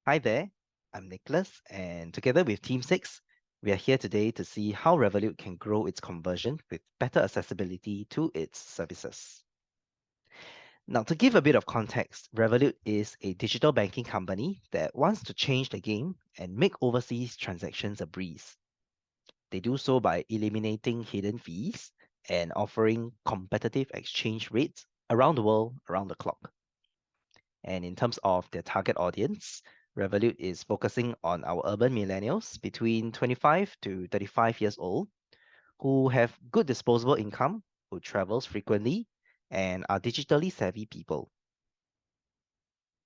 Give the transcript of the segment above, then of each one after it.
Hi there, I'm Nicholas, and together with Team 6, we are here today to see how Revolut can grow its conversion with better accessibility to its services. Now, to give a bit of context, Revolut is a digital banking company that wants to change the game and make overseas transactions a breeze. They do so by eliminating hidden fees and offering competitive exchange rates around the world, around the clock. And in terms of their target audience, Revolut is focusing on our urban millennials between 25 to 35 years old who have good disposable income, who travels frequently, and are digitally savvy people.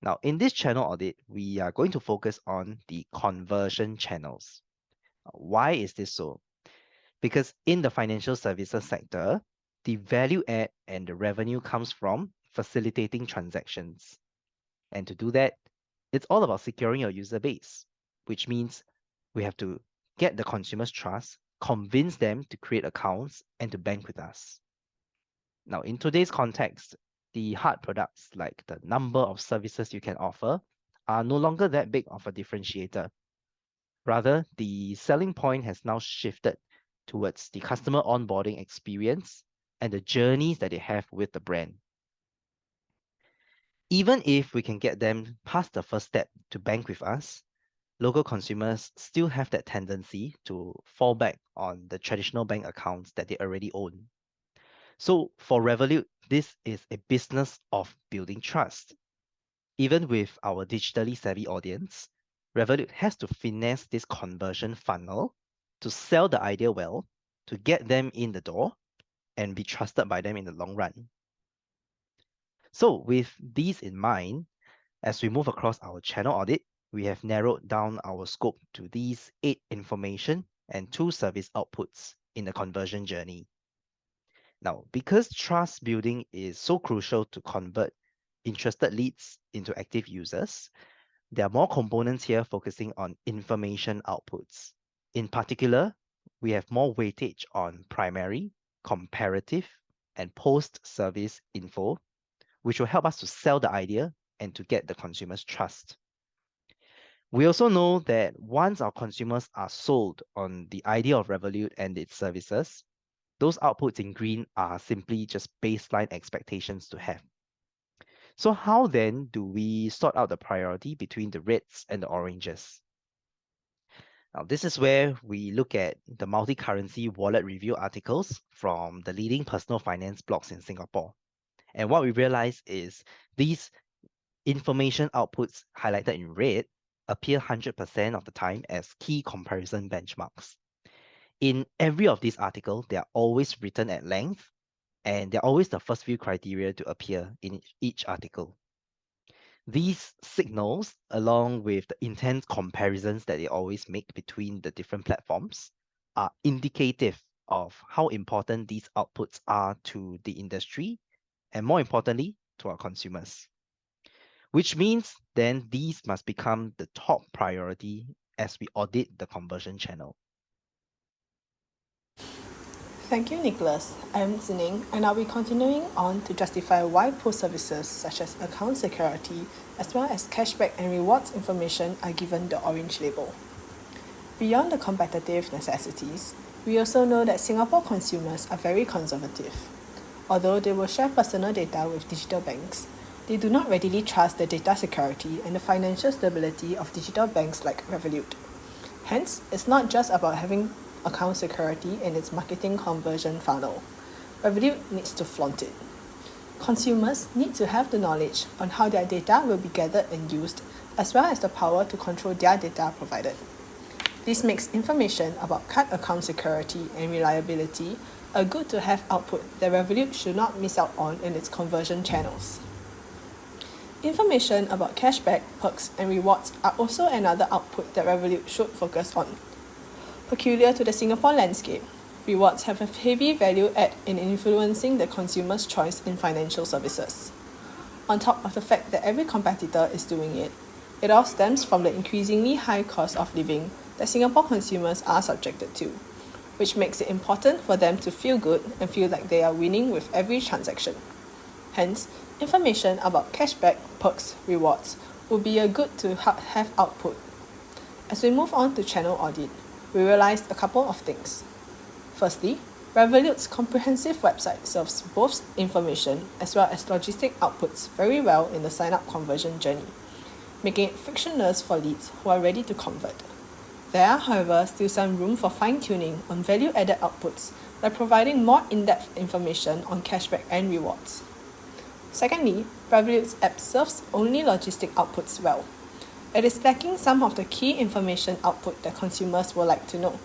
Now, in this channel audit, we are going to focus on the conversion channels. Why is this so? Because in the financial services sector, the value add and the revenue comes from facilitating transactions. And to do that, it's all about securing your user base, which means we have to get the consumer's trust, convince them to create accounts and to bank with us. Now, in today's context, the hard products like the number of services you can offer are no longer that big of a differentiator. Rather, the selling point has now shifted towards the customer onboarding experience and the journeys that they have with the brand. Even if we can get them past the first step to bank with us, local consumers still have that tendency to fall back on the traditional bank accounts that they already own. So for Revolut, this is a business of building trust. Even with our digitally savvy audience, Revolut has to finesse this conversion funnel to sell the idea well, to get them in the door, and be trusted by them in the long run. So with these in mind, as we move across our channel audit, we have narrowed down our scope to these 8 information and 2 service outputs in the conversion journey. Now, because trust building is so crucial to convert interested leads into active users, there are more components here focusing on information outputs. In particular, we have more weightage on primary, comparative, and post-service info, which will help us to sell the idea and to get the consumer's trust. We also know that once our consumers are sold on the idea of Revolut and its services, those outputs in green are simply just baseline expectations to have. So how then do we sort out the priority between the reds and the oranges? Now, this is where we look at the multi-currency wallet review articles from the leading personal finance blogs in Singapore. And what we realize is these information outputs highlighted in red appear 100% of the time as key comparison benchmarks. In every of these articles, they are always written at length, and they're always the first few criteria to appear in each article. These signals, along with the intense comparisons that they always make between the different platforms, are indicative of how important these outputs are to the industry, and more importantly, to our consumers. Which means then these must become the top priority as we audit the conversion channel. Thank you, Nicholas. I'm Zining, and I'll be continuing on to justify why post services such as account security, as well as cashback and rewards information, are given the orange label. Beyond the competitive necessities, we also know that Singapore consumers are very conservative. Although they will share personal data with digital banks, they do not readily trust the data security and the financial stability of digital banks like Revolut. Hence, it's not just about having account security in its marketing conversion funnel. Revolut needs to flaunt it. Consumers need to have the knowledge on how their data will be gathered and used, as well as the power to control their data provided. This makes information about card account security and reliability a good-to-have output that Revolut should not miss out on in its conversion channels. Information about cashback, perks, and rewards are also another output that Revolut should focus on. Peculiar to the Singapore landscape, rewards have a heavy value add in influencing the consumer's choice in financial services. On top of the fact that every competitor is doing it, it all stems from the increasingly high cost of living that Singapore consumers are subjected to, which makes it important for them to feel good and feel like they are winning with every transaction. Hence, information about cashback, perks, rewards would be a good to have output. As we move on to channel audit, we realized a couple of things. Firstly, Revolut's comprehensive website serves both information as well as logistic outputs very well in the sign-up conversion journey, making it frictionless for leads who are ready to convert. There are, however, still some room for fine-tuning on value-added outputs by providing more in-depth information on cashback and rewards. Secondly, Revolut's app serves only logistic outputs well. It is lacking some of the key information output that consumers would like to know.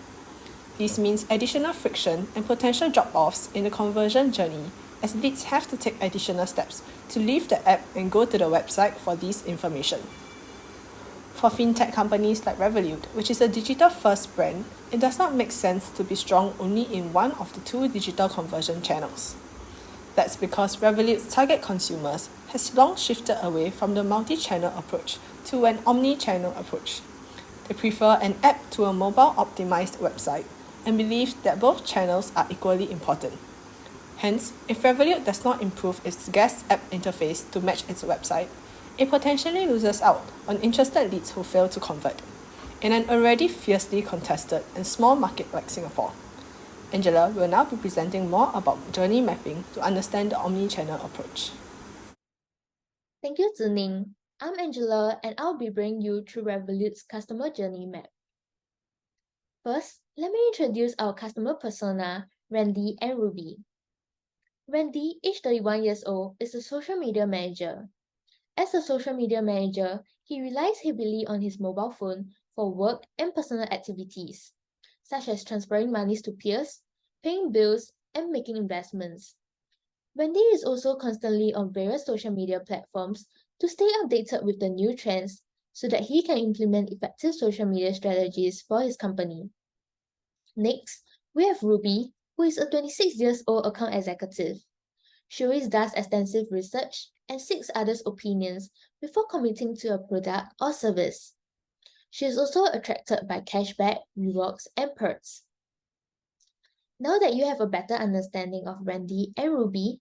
This means additional friction and potential drop-offs in the conversion journey, as leads have to take additional steps to leave the app and go to the website for this information. For fintech companies like Revolut, which is a digital-first brand, it does not make sense to be strong only in one of the two digital conversion channels. That's because Revolut's target consumers has long shifted away from the multi-channel approach to an omni-channel approach. They prefer an app to a mobile-optimized website and believe that both channels are equally important. Hence, if Revolut does not improve its guest app interface to match its website, it potentially loses out on interested leads who fail to convert, in an already fiercely contested and small market like Singapore. Angela will now be presenting more about journey mapping to understand the omni-channel approach. Thank you, Zining. I'm Angela and I'll be bringing you through Revolut's customer journey map. First, let me introduce our customer persona, Randy and Ruby. Randy, aged 31 years old, is a social media manager. As a social media manager, he relies heavily on his mobile phone for work and personal activities, such as transferring monies to peers, paying bills, and making investments. Randy is also constantly on various social media platforms to stay updated with the new trends so that he can implement effective social media strategies for his company. Next, we have Ruby, who is a 26-year-old account executive. She always does extensive research and seeks others' opinions before committing to a product or service. She is also attracted by cashback, rewards, and perks. Now that you have a better understanding of Randy and Ruby,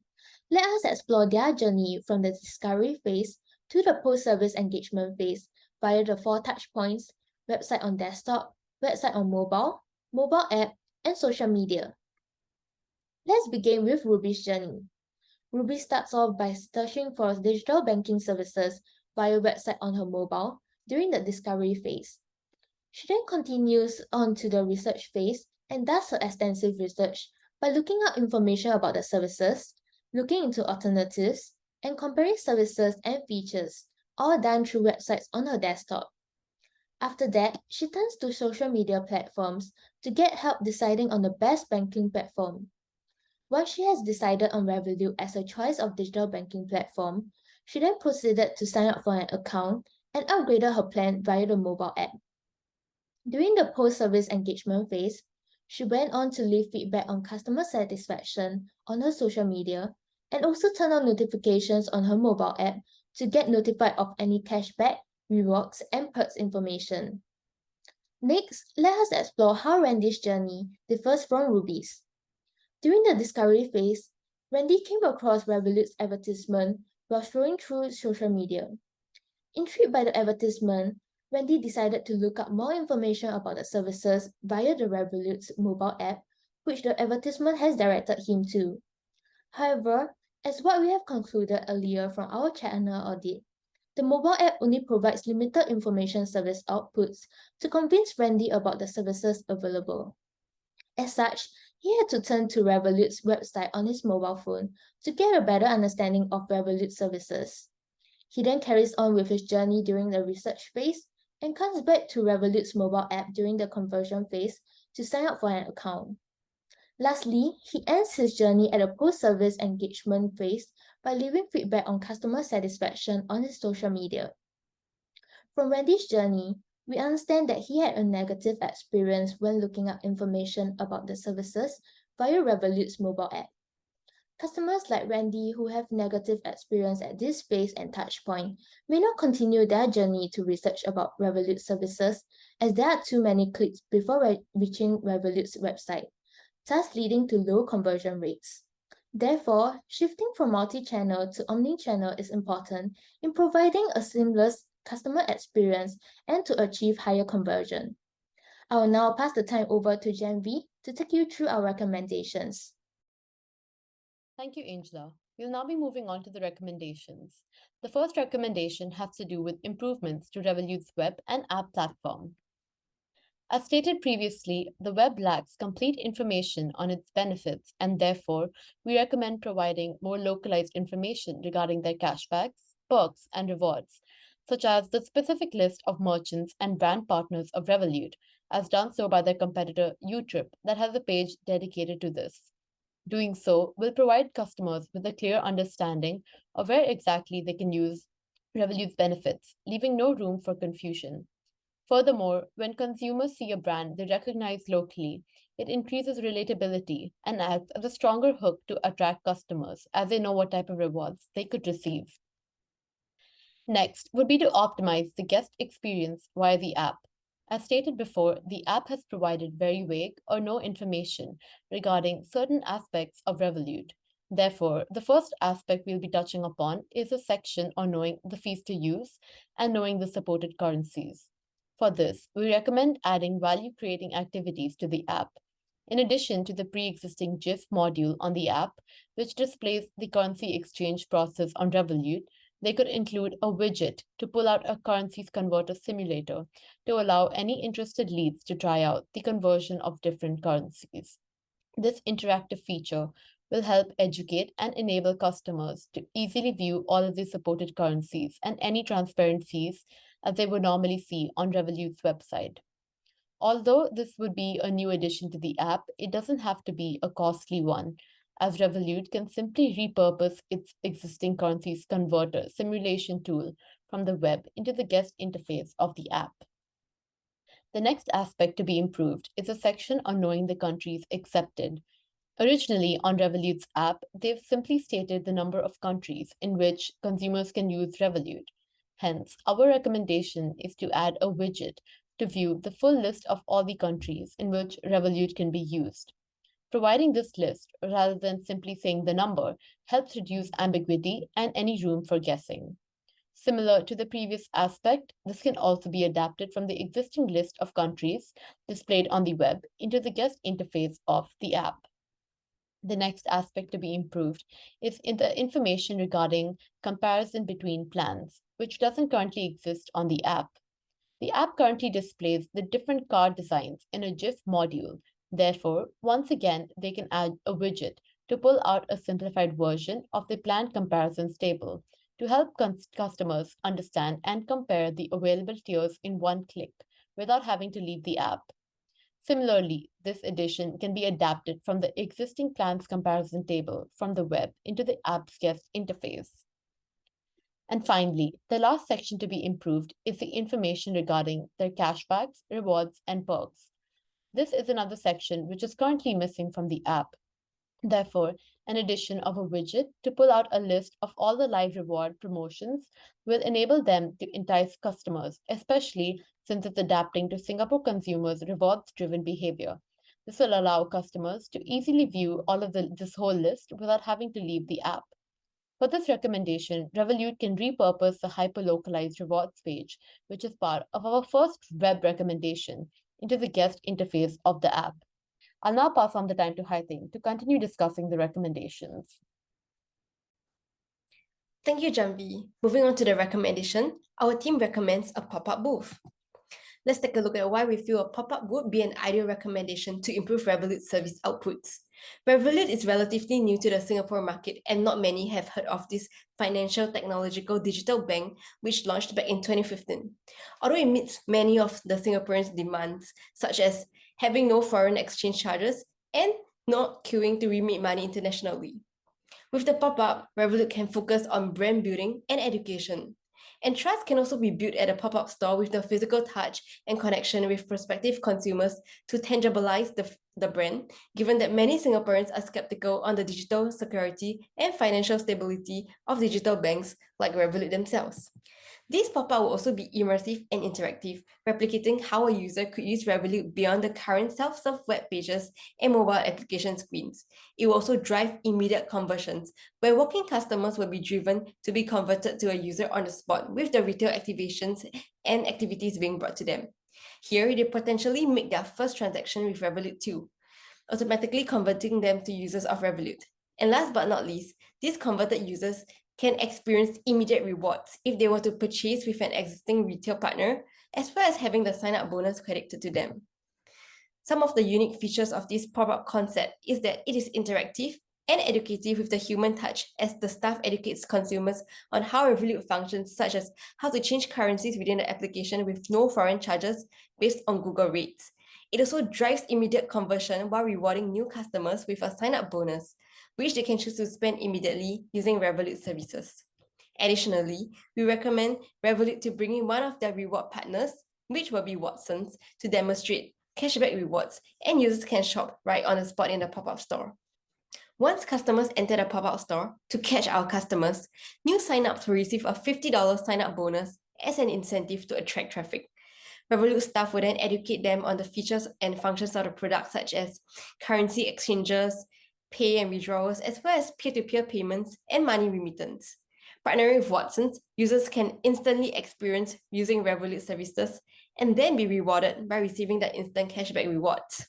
let us explore their journey from the discovery phase to the post-service engagement phase via the 4 touch points: website on desktop, website on mobile, mobile app, and social media. Let's begin with Ruby's journey. Ruby starts off by searching for digital banking services via website on her mobile during the discovery phase. She then continues on to the research phase and does her extensive research by looking up information about the services, looking into alternatives, and comparing services and features, all done through websites on her desktop. After that, she turns to social media platforms to get help deciding on the best banking platform. Once she has decided on Revolut as a choice of digital banking platform, she then proceeded to sign up for an account and upgraded her plan via the mobile app. During the post-service engagement phase, she went on to leave feedback on customer satisfaction on her social media and also turned on notifications on her mobile app to get notified of any cashback, rewards, and perks information. Next, let us explore how Randy's journey differs from Ruby's. During the discovery phase, Randy came across Revolut's advertisement while scrolling through social media. Intrigued by the advertisement, Randy decided to look up more information about the services via the Revolut's mobile app, which the advertisement has directed him to. However, as what we have concluded earlier from our channel audit, the mobile app only provides limited information service outputs to convince Randy about the services available. As such, he had to turn to Revolut's website on his mobile phone to get a better understanding of Revolut services. He then carries on with his journey during the research phase and comes back to Revolut's mobile app during the conversion phase to sign up for an account. Lastly, he ends his journey at the post-service engagement phase by leaving feedback on customer satisfaction on his social media. From Randy's journey, we understand that he had a negative experience when looking up information about the services via Revolut's mobile app. Customers like Randy who have negative experience at this phase and touchpoint may not continue their journey to research about Revolut services as there are too many clicks before reaching Revolut's website, thus leading to low conversion rates. Therefore, shifting from multi-channel to omni-channel is important in providing a seamless customer experience and to achieve higher conversion. I will now pass the time over to Gen V to take you through our recommendations. Thank you, Angela. We'll now be moving on to the recommendations. The first recommendation has to do with improvements to Revolut's web and app platform. As stated previously, the web lacks complete information on its benefits, and therefore, we recommend providing more localized information regarding their cashbacks, perks, and rewards, such as the specific list of merchants and brand partners of Revolut, as done so by their competitor Utrip, that has a page dedicated to this. Doing so will provide customers with a clear understanding of where exactly they can use Revolut's benefits, leaving no room for confusion. Furthermore, when consumers see a brand they recognize locally, it increases relatability and acts as a stronger hook to attract customers as they know what type of rewards they could receive. Next would be to optimize the guest experience via the app. As stated before, the app has provided very vague or no information regarding certain aspects of Revolut. Therefore, the first aspect we'll be touching upon is a section on knowing the fees to use and knowing the supported currencies. For this, we recommend adding value-creating activities to the app. In addition to the pre-existing GIF module on the app, which displays the currency exchange process on Revolut, they could include a widget to pull out a currencies converter simulator to allow any interested leads to try out the conversion of different currencies. This interactive feature will help educate and enable customers to easily view all of the supported currencies and any transparent fees as they would normally see on Revolut's website. Although this would be a new addition to the app, it doesn't have to be a costly one, as Revolut can simply repurpose its existing currencies converter simulation tool from the web into the guest interface of the app. The next aspect to be improved is a section on knowing the countries accepted. Originally, on Revolut's app, they've simply stated the number of countries in which consumers can use Revolut. Hence, our recommendation is to add a widget to view the full list of all the countries in which Revolut can be used. Providing this list, rather than simply saying the number, helps reduce ambiguity and any room for guessing. Similar to the previous aspect, this can also be adapted from the existing list of countries displayed on the web into the guest interface of the app. The next aspect to be improved is in the information regarding comparison between plans, which doesn't currently exist on the app. The app currently displays the different card designs in a GIF module. Therefore, once again, they can add a widget to pull out a simplified version of the plan comparisons table to help customers understand and compare the available tiers in one click without having to leave the app. Similarly, this addition can be adapted from the existing plans comparison table from the web into the app's guest interface. And finally, the last section to be improved is the information regarding their cashbacks, rewards, and perks. This is another section which is currently missing from the app. Therefore, an addition of a widget to pull out a list of all the live reward promotions will enable them to entice customers, especially since it's adapting to Singapore consumers' rewards-driven behavior. This will allow customers to easily view all of this whole list without having to leave the app. For this recommendation, Revolut can repurpose the hyper-localized rewards page, which is part of our first web recommendation, into the guest interface of the app. I'll now pass on the time to Haiting to continue discussing the recommendations. Thank you, Janvi. Moving on to the recommendation, our team recommends a pop-up booth. Let's take a look at why we feel a pop-up would be an ideal recommendation to improve Revolut's service outputs. Revolut is relatively new to the Singapore market, and not many have heard of this financial technological digital bank, which launched back in 2015. Although it meets many of the Singaporeans' demands, such as having no foreign exchange charges and not queuing to remit money internationally. With the pop-up, Revolut can focus on brand building and education. And trust can also be built at a pop-up store with the physical touch and connection with prospective consumers to tangibilize the brand, given that many Singaporeans are skeptical on the digital security and financial stability of digital banks like Revolut themselves. This pop-up will also be immersive and interactive, replicating how a user could use Revolut beyond the current self-serve web pages and mobile application screens. It will also drive immediate conversions, where walking customers will be driven to be converted to a user on the spot with the retail activations and activities being brought to them. Here, they potentially make their first transaction with Revolut too, automatically converting them to users of Revolut. And last but not least, these converted users can experience immediate rewards if they were to purchase with an existing retail partner, as well as having the sign-up bonus credited to them. Some of the unique features of this pop-up concept is that it is interactive and educative with the human touch, as the staff educates consumers on how Revolut functions, such as how to change currencies within the application with no foreign charges based on Google rates. It also drives immediate conversion while rewarding new customers with a sign-up bonus, which they can choose to spend immediately using Revolut services. Additionally, we recommend Revolut to bring in one of their reward partners, which will be Watsons, to demonstrate cashback rewards, and users can shop right on the spot in the pop-up store. Once customers enter the pop-up store, to catch our customers, new sign-ups will receive a $50 sign-up bonus as an incentive to attract traffic. Revolut staff will then educate them on the features and functions of the product, such as currency exchanges, pay and withdrawals, as well as peer-to-peer payments and money remittance. Partnering with Watsons, users can instantly experience using Revolut services and then be rewarded by receiving the instant cashback rewards.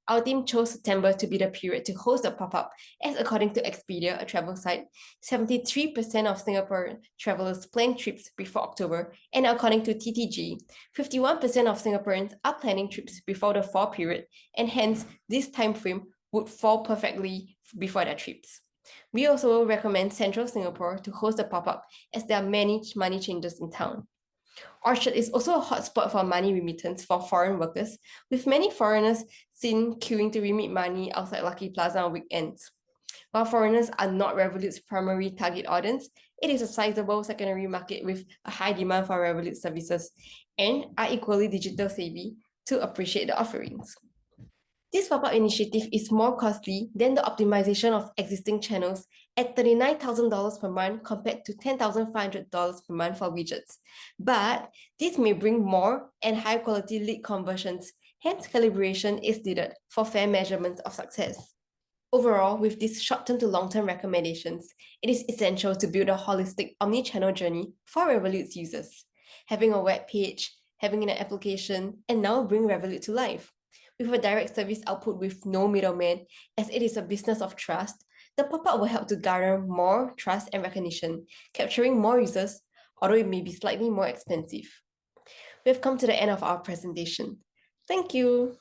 Our team chose September to be the period to host the pop-up, as according to Expedia, a travel site, 73% of Singapore travelers plan trips before October, and according to TTG, 51% of Singaporeans are planning trips before the fall period, and hence this time frame would fall perfectly before their trips. We also recommend Central Singapore to host the pop-up, as there are many money changers in town. Orchard is also a hotspot for money remittance for foreign workers, with many foreigners seen queuing to remit money outside Lucky Plaza on weekends. While foreigners are not Revolut's primary target audience, it is a sizable secondary market with a high demand for Revolut services and are equally digital savvy to appreciate the offerings. This pop-up initiative is more costly than the optimization of existing channels at $39,000 per month compared to $10,500 per month for widgets. But this may bring more and high quality lead conversions, hence calibration is needed for fair measurements of success. Overall, with these short-term to long-term recommendations, it is essential to build a holistic omni-channel journey for Revolut's users. Having a web page, having an application, and now bring Revolut to life. With a direct service output with no middleman, as it is a business of trust, the pop-up will help to garner more trust and recognition, capturing more users, although it may be slightly more expensive. We have come to the end of our presentation. Thank you.